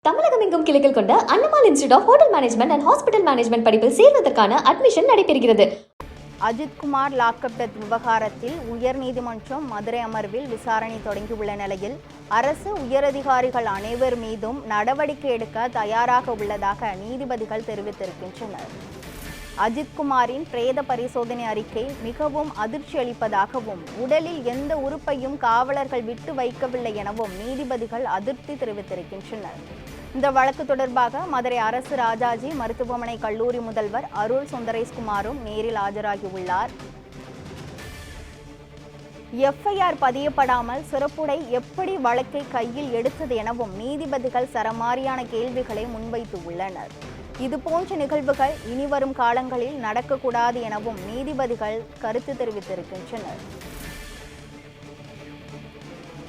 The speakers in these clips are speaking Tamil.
தமிழகம் எங்கும் கிளைகள் கொண்ட அண்ணமால் institute of hotel management and hospital management படிப்பில் சேர்வதற்கான அட்மிஷன் நடைபெறுகிறது. அஜித்குமார் லாக்அப் டெத் விவகாரத்தில் உயர்நீதிமன்றம் மதுரை அமர்வில் விசாரணை தொடங்கியுள்ள நிலையில் அரசு உயரதிகாரிகள் அனைவர் மீதும் நடவடிக்கை எடுக்க தயாராக உள்ளதாக நீதிபதிகள் தெரிவித்திருக்கின்றனர். அஜித்குமாரின் பிரேத பரிசோதனை அறிக்கை மிகவும் அதிர்ச்சி அளிப்பதாகவும் உடலில் எந்த உறுப்பையும் காவலர்கள் விட்டு வைக்கவில்லை எனவும் நீதிபதிகள் அதிருப்தி தெரிவித்திருக்கின்றனர். இந்த வழக்கு தொடர்பாக மதுரை அரசு ராஜாஜி மருத்துவமனை கல்லூரி முதல்வர் அருள் சுந்தரேஷ்குமாரும் நேரில் ஆஜராகியுள்ளார். எஃப்ஐஆர் பதியப்படாமல் சிறப்புடை எப்படி வழக்கை கையில் எடுத்தது எனவும் நீதிபதிகள் சரமாரியான கேள்விகளை முன்வைத்து உள்ளனர். இதுபோன்ற நிகழ்வுகள் இனிவரும் காலங்களில் நடக்கக்கூடாது எனவும் நீதிபதிகள் கருத்து தெரிவித்திருக்கின்றனர்.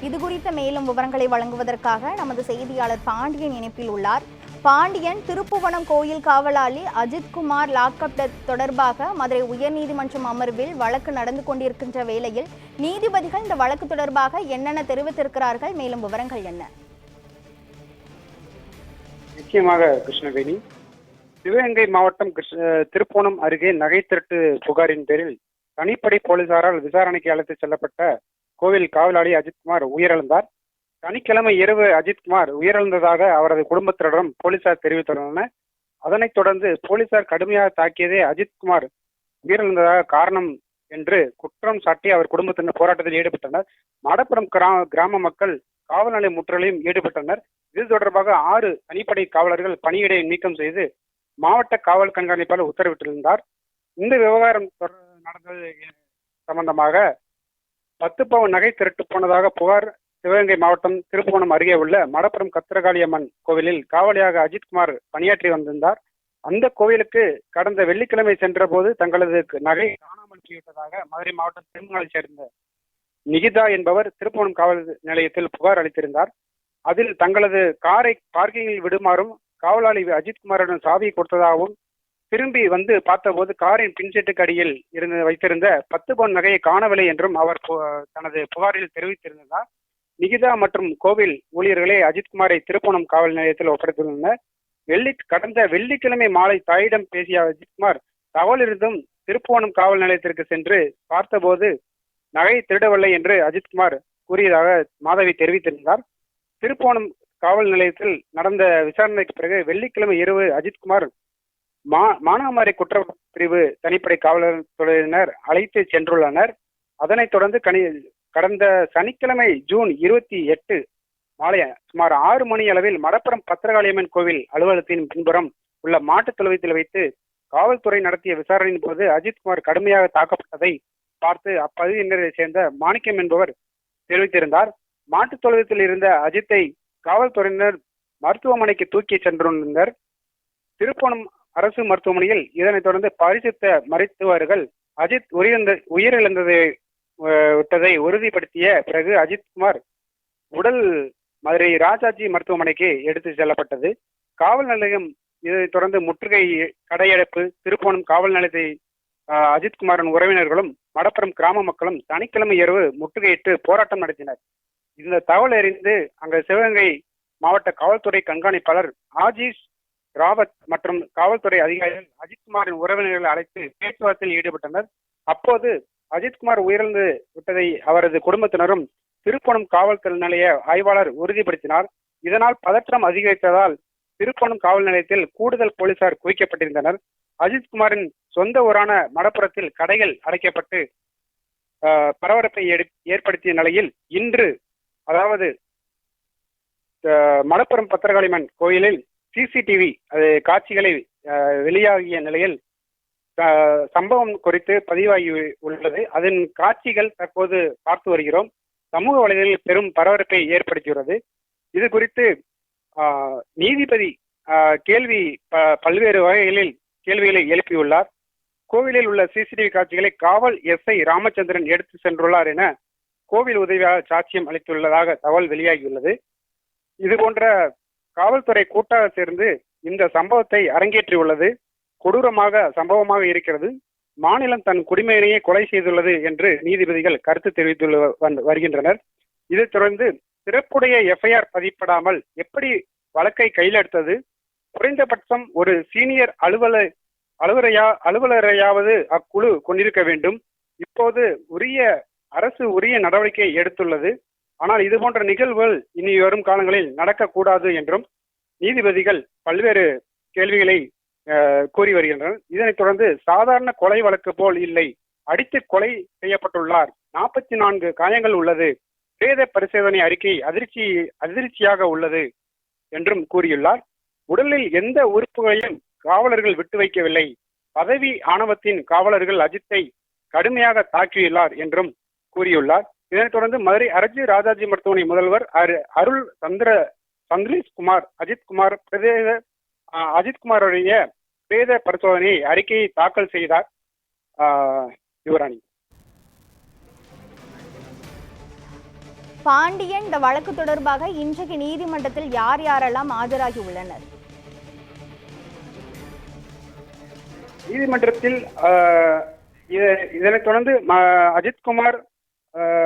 இதுகுறித்த மேலும் விவரங்களை வழங்குவதற்காக நமது செய்தியாளர் பாண்டியன் இணைப்பில் உள்ளார். பாண்டியன், திருப்புவனம் கோயில் காவலாளி அஜித்குமார் லாக்அப் டெத் தொடர்பாக மதுரை உயர்நீதிமன்றம் அமர்வில் வழக்கு நடந்து கொண்டிருக்கின்ற வேளையில் நீதிபதிகள் இந்த வழக்கு தொடர்பாக என்னென்ன தெரிவித்திருக்கிறார்கள்? மேலும் விவரங்கள் என்ன? நிச்சயமாக கிருஷ்ணவேணி, சிவகங்கை மாவட்டம் திருப்போணம் அருகே நகை திருட்டு புகாரின் பேரில் தனிப்படை போலீசாரால் விசாரணைக்கு அழைத்துச் செல்லப்பட்ட கோவில் காவலாளி அஜித்குமார் உயிரிழந்தார். சனிக்கிழமை இரவு அஜித்குமார் உயிரிழந்ததாக அவரது குடும்பத்தினரிடம் போலீசார் தெரிவித்துள்ளனர். அதனைத் தொடர்ந்து போலீசார் கடுமையாக தாக்கியதே அஜித்குமார் உயிரிழந்ததாக காரணம் என்று குற்றம் சாட்டி அவர் குடும்பத்தினர் போராட்டத்தில் ஈடுபட்டனர். மடப்புறம் கிராம மக்கள் காவல் நிலைய முற்றுகையிலும் ஈடுபட்டனர். இது தொடர்பாக 6 தனிப்படை காவலர்கள் பணியிடை நீக்கம் செய்து மாவட்ட காவல் கண்காணிப்பாளர் உத்தரவிட்டிருந்தார். இந்த விவகாரம் நடந்தது சம்பந்தமாக 10 பவுன் நகை திருட்டு போனதாக புகார் சிவகங்கை மாவட்டம் திருப்புவனம் அருகே உள்ள மடப்புறம் கத்திரகாளியம்மன் கோவிலில் காவலியாக அஜித்குமார் பணியாற்றி வந்திருந்தார். அந்த கோவிலுக்கு கடந்த வெள்ளிக்கிழமை சென்ற போது தங்களது நகை காணாமல் போய்விட்டதாக மதுரை மாவட்டம் திருமங்கலை சேர்ந்த நிகிதா என்பவர் திருப்புவனம் காவல் நிலையத்தில் புகார் அளித்திருந்தார். அதில் தங்களது காரை பார்க்கிங்கில் விடுமாறும் காவலாளி அஜித்குமாரிடம் சாவியை கொடுத்ததாகவும் திரும்பி வந்து பார்த்தபோது காரின் பின்சீட்டுக்கு அடியில் வைத்திருந்த 10 பவுன் நகையை காணவில்லை என்றும் அவர் தனது புகாரில் தெரிவித்திருந்தார். நிகிதா மற்றும் கோவில் ஊழியர்களே அஜித்குமாரை திருப்போணம் காவல் நிலையத்தில் ஒப்படைத்துள்ளனர். கடந்த வெள்ளிக்கிழமை மாலை தாயிடம் பேசிய அஜித்குமார் தகவல் இருந்தும் திருப்போணம் காவல் நிலையத்திற்கு சென்று பார்த்தபோது நகை திருடவில்லை என்று அஜித்குமார் கூறியதாக மாதவி தெரிவித்திருந்தார். திருப்போணம் காவல் நிலையத்தில் நடந்த விசாரணைக்கு பிறகு வெள்ளிக்கிழமை இரவு அஜித்குமார் மானாமரி குற்றப்பிரிவு தனிப்படை காவல்துறையினர் அழைத்து சென்றுள்ளனர். அதனைத் தொடர்ந்து கடந்த சனிக்கிழமை ஜூன் 28 மாலை சுமார் 6 மணி அளவில் மடப்புறம் பத்திரகாளியம்மன் கோவில் அலுவலகத்தின் பின்புறம் உள்ள மாட்டுத் தொழுவத்தில் வைத்து காவல்துறை நடத்திய விசாரணையின் போது அஜித்குமார் கடுமையாக தாக்கப்பட்டதை பார்த்து அப்பகுதியினரை சேர்ந்த மாணிக்கம் என்பவர் தெரிவித்திருந்தார். மாட்டுத் தொழுவத்தில் இருந்த அஜித்தை காவல்துறையினர் மருத்துவமனைக்கு தூக்கி சென்றுள்ளனர். திருப்போணம் அரசு மருத்துவமனையில் இதனைத் தொடர்ந்து பரிசுத்த மருத்துவர்கள் அஜித் உயிரிழந்ததை விட்டதை உறுதிப்படுத்திய பிறகு அஜித்குமார் உடல் மதுரை ராஜாஜி மருத்துவமனைக்கு எடுத்து செல்லப்பட்டது. காவல் நிலையம் இதைத் தொடர்ந்து முற்றுகை கடையடைப்பு. திருப்போணம் காவல் நிலையத்தை அஜித்குமாரின் உறவினர்களும் மடப்புறம் கிராம மக்களும் சனிக்கிழமை இரவு முற்றுகையிட்டு போராட்டம் நடத்தினர். இந்த தகவல் அறிந்து அங்கு சிவகங்கை மாவட்ட காவல்துறை கண்காணிப்பாளர் ஆஜீஷ் ராவத் மற்றும் காவல்துறை அதிகாரிகள் அஜித்குமாரின் உறவினர்களை அழைத்து பேச்சுவார்த்தையில் ஈடுபட்டனர். அப்போது அஜித்குமார் உயிரிழந்து விட்டதை அவரது குடும்பத்தினரும் திருப்போணம் காவல்துறை நிலைய ஆய்வாளர் உறுதிப்படுத்தினார். இதனால் பதற்றம் அதிகரித்ததால் திருப்போணம் காவல் நிலையத்தில் கூடுதல் போலீசார் குவிக்கப்பட்டிருந்தனர். அஜித்குமாரின் சொந்த ஊரான மடப்புறத்தில் கடைகள் அடைக்கப்பட்டு பரபரப்பை ஏற்படுத்திய நிலையில் இன்று, அதாவது மடப்புறம் பத்திரகாளியம்மன் கோயிலில் சிசிடிவி காட்சிகளை வெளியாகிய நிலையில் சம்பவம் குறித்து பதிவாகி உள்ளது. அதன் காட்சிகள் தற்போது பார்த்து வருகிறோம். சமூக வலைதளங்களில் பெரும் பரபரப்பை ஏற்படுத்தியுள்ளது. இது குறித்து நீதிபதி பல்வேறு வகைகளில் கேள்விகளை எழுப்பியுள்ளார். கோவிலில் உள்ள சிசிடிவி காட்சிகளை காவல் எஸ்ஐ ராமச்சந்திரன் எடுத்து சென்றுள்ளார் என கோவில் உதவியாளர் சாட்சியம் அளித்துள்ளதாக தகவல் வெளியாகியுள்ளது. இதுபோன்ற காவல்துறை கூட்டாக சேர்ந்து இந்த சம்பவத்தை அரங்கேற்றியுள்ளது. கொடூரமாக சம்பவமாக இருக்கிறது. மாநிலம் தன் குடிமகனையே கொலை செய்துள்ளது என்று நீதிபதிகள் கருத்து தெரிவித்து வருகின்றனர். இதைத் தொடர்ந்து சிறப்புடைய எஃப்ஐஆர் பதிப்படாமல் எப்படி வழக்கை கையில் எடுத்தது. குறைந்தபட்சம் ஒரு சீனியர் அலுவலரையாவது அக்குழு கொண்டிருக்க வேண்டும். இப்போது அரசு உரிய நடவடிக்கை எடுத்துள்ளது. ஆனால் இது போன்ற நிகழ்வுகள் இனி வரும் காலங்களில் நடக்கக்கூடாது என்றும் நீதிபதிகள் பல்வேறு கேள்விகளை கூறி வருகின்றனர். இதனைத் தொடர்ந்து சாதாரண கொலை வழக்கு போல் இல்லை, அடித்து கொலை செய்யப்பட்டுள்ளார், 44 காயங்கள் உள்ளது, பிரேத பரிசோதனை அறிக்கை அதிர்ச்சியாக உள்ளது என்றும் கூறியுள்ளார். உடலில் எந்த உறுப்புகளையும் காவலர்கள் விட்டு வைக்கவில்லை, பதவி ஆணவத்தின் காவலர்கள் அஜித்தை கடுமையாக தாக்கியுள்ளார் என்றும் கூறியுள்ளார். இதனைத் தொடர்ந்து மதுரை அரசு ராஜாஜி மருத்துவமனை முதல்வர் அருள் சந்திரேஷ்குமார் அஜித்குமாருடைய பிரேத பரிசோதனை அறிக்கையை தாக்கல் செய்தார். யுவராணி. பாண்டியன், இந்த வழக்கு தொடர்பாக இன்றைக்கு நீதிமன்றத்தில் யார் யாரெல்லாம் ஆஜராகி உள்ளனர்? நீதிமன்றத்தில் இதனைத் தொடர்ந்து அஜித்குமார்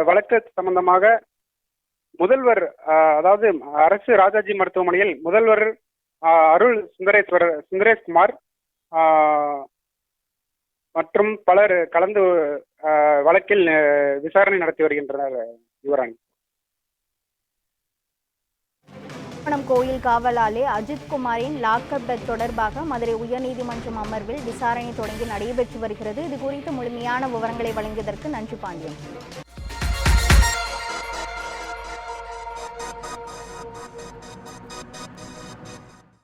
வழக்கு சம்பந்தமாக முதல்வர், அதாவது அரசு ராஜாஜி மருத்துவமனையில் முதல்வர் அருள் சுந்தரேஷ்குமார் மற்றும் பலர் கலந்து வழக்கில் விசாரணை நடத்தி வருகின்றனர். யுவராணி. கோயில் காவலாளி அஜித்குமாரின் லாக்அப் டெத் தொடர்பாக மதுரை உயர்நீதிமன்றம் அமர்வில் விசாரணை தொடங்கி நடைபெற்று வருகிறது. இது குறித்து முழுமையான விவரங்களை வழங்கியதற்கு நன்றி பாண்டியன்.